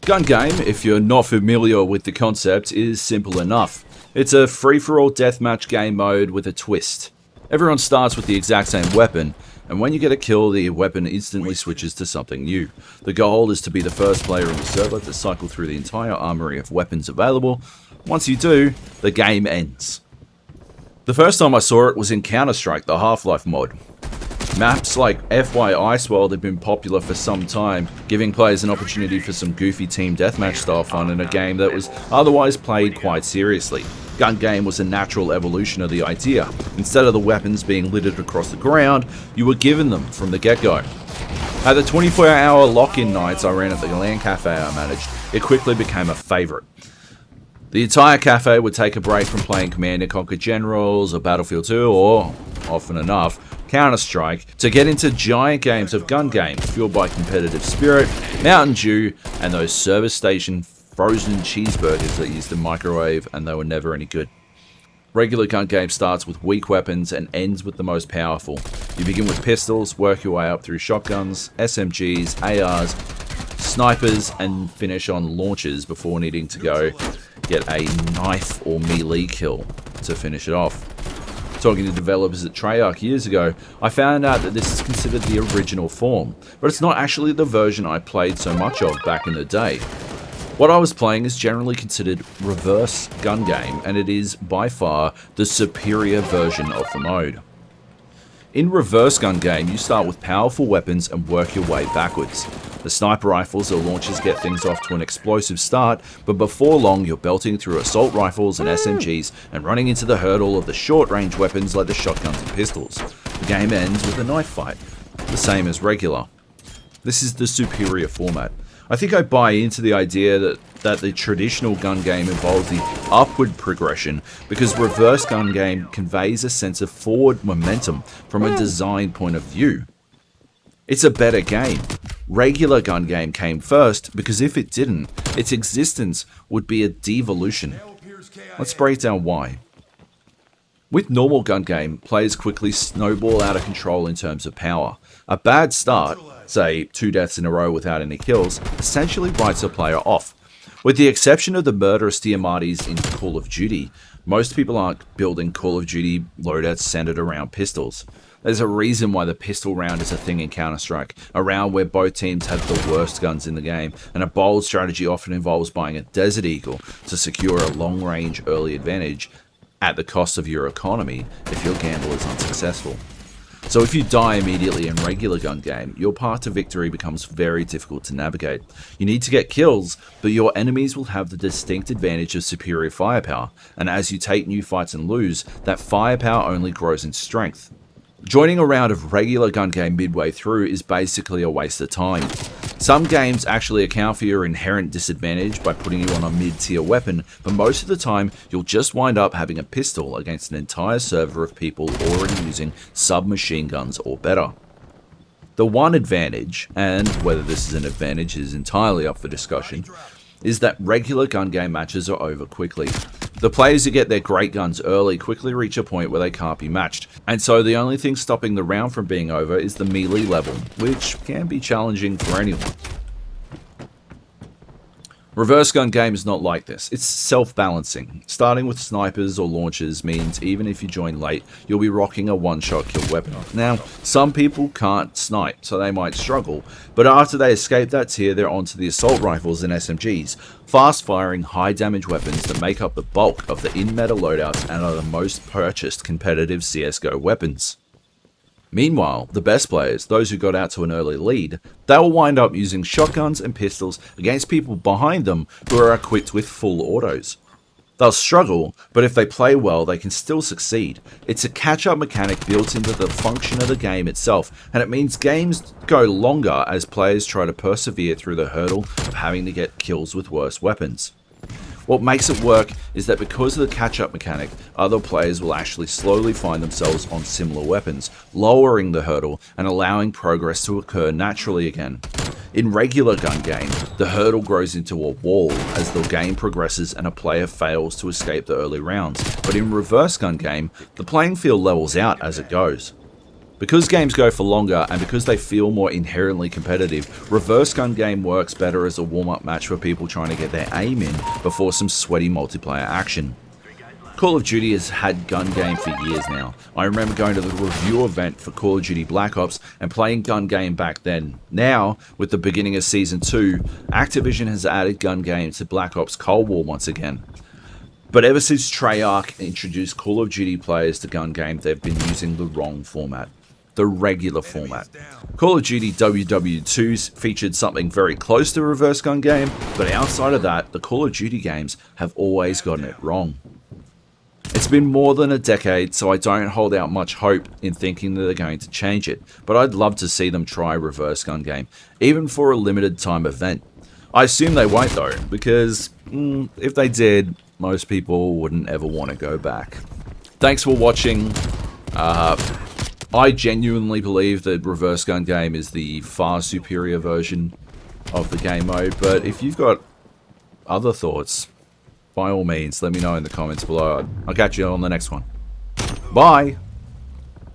Gun Game, if you're not familiar with the concept, is simple enough. It's a free-for-all deathmatch game mode with a twist. Everyone starts with the exact same weapon, and when you get a kill, the weapon instantly switches to something new. The goal is to be the first player in the server to cycle through the entire armory of weapons available. Once you do, the game ends. The first time I saw it was in Counter-Strike, the Half-Life mod. Maps like FY Iceworld had been popular for some time, giving players an opportunity for some goofy team deathmatch style fun in a game that was otherwise played quite seriously. Gun Game was a natural evolution of the idea. Instead of the weapons being littered across the ground, you were given them from the get-go. At the 24-hour lock-in nights I ran at the LAN cafe I managed, it quickly became a favourite. The entire cafe would take a break from playing Command & Conquer Generals or Battlefield 2 or, often enough, Counter-Strike to get into giant games of Gun Game, fueled by competitive spirit, Mountain Dew, and those service station frozen cheeseburgers that used to microwave and they were never any good. Regular Gun Game starts with weak weapons and ends with the most powerful. You begin with pistols, work your way up through shotguns, SMGs, ARs, snipers, and finish on launchers before needing to go get a knife or melee kill to finish it off. Talking to developers at Treyarch years ago, I found out that this is considered the original form, but it's not actually the version I played so much of back in the day. What I was playing is generally considered reverse Gun Game, and it is by far the superior version of the mode. In reverse Gun Game, you start with powerful weapons and work your way backwards. The sniper rifles or launchers get things off to an explosive start, but before long you're belting through assault rifles and SMGs and running into the hurdle of the short-range weapons like the shotguns and pistols. The game ends with a knife fight, the same as regular. This is the superior format. I think I buy into the idea that the traditional Gun Game involves the upward progression because reverse Gun Game conveys a sense of forward momentum from a design point of view. It's a better game. Regular Gun Game came first because if it didn't, its existence would be a devolution. Let's break down why. With normal Gun Game, players quickly snowball out of control in terms of power. A bad start, say 2 deaths in a row without any kills, essentially writes a player off. With the exception of the murderous Diamatis in Call of Duty, most people aren't building Call of Duty loadouts centered around pistols. There's a reason why the pistol round is a thing in Counter-Strike, a round where both teams have the worst guns in the game, and a bold strategy often involves buying a Desert Eagle to secure a long-range early advantage at the cost of your economy if your gamble is unsuccessful. So if you die immediately in regular Gun Game, your path to victory becomes very difficult to navigate. You need to get kills, but your enemies will have the distinct advantage of superior firepower, and as you take new fights and lose, that firepower only grows in strength. Joining a round of regular Gun Game midway through is basically a waste of time. Some games actually account for your inherent disadvantage by putting you on a mid-tier weapon, but most of the time you'll just wind up having a pistol against an entire server of people already using submachine guns or better. The one advantage, and whether this is an advantage is entirely up for discussion, is that regular Gun Game matches are over quickly. The players who get their great guns early quickly reach a point where they can't be matched, and so the only thing stopping the round from being over is the melee level, which can be challenging for anyone. Reverse Gun Game is not like this. It's self-balancing. Starting with snipers or launchers means even if you join late, you'll be rocking a one-shot kill weapon. Now, some people can't snipe, so they might struggle, but after they escape that tier, they're onto the assault rifles and SMGs, fast-firing, high-damage weapons that make up the bulk of the in-meta loadouts and are the most purchased competitive CSGO weapons. Meanwhile, the best players, those who got out to an early lead, they will wind up using shotguns and pistols against people behind them who are equipped with full autos. They'll struggle, but if they play well, they can still succeed. It's a catch-up mechanic built into the function of the game itself, and it means games go longer as players try to persevere through the hurdle of having to get kills with worse weapons. What makes it work is that because of the catch-up mechanic, other players will actually slowly find themselves on similar weapons, lowering the hurdle and allowing progress to occur naturally again. In regular Gun Game, the hurdle grows into a wall as the game progresses and a player fails to escape the early rounds, but in reverse Gun Game, the playing field levels out as it goes. Because games go for longer and because they feel more inherently competitive, Reverse Gun Game works better as a warm-up match for people trying to get their aim in before some sweaty multiplayer action. Call of Duty has had gun game for years now. I remember going to the review event for Call of Duty Black Ops and playing gun game back then. Now, with the beginning of Season 2, Activision has added gun game to Black Ops Cold War once again. But ever since Treyarch introduced Call of Duty players to gun game, they've been using the wrong format. The regular format. Call of Duty WW2s featured something very close to Reverse Gun Game, but outside of that, the Call of Duty games have always gotten it wrong. It's been more than a decade, so I don't hold out much hope in thinking that they're going to change it, but I'd love to see them try Reverse Gun Game, even for a limited time event. I assume they won't though, because if they did, most people wouldn't ever want to go back. Thanks for watching. I genuinely believe that Reverse Gun Game is the far superior version of the game mode, but if you've got other thoughts, by all means, let me know in the comments below. I'll catch you on the next one. Bye!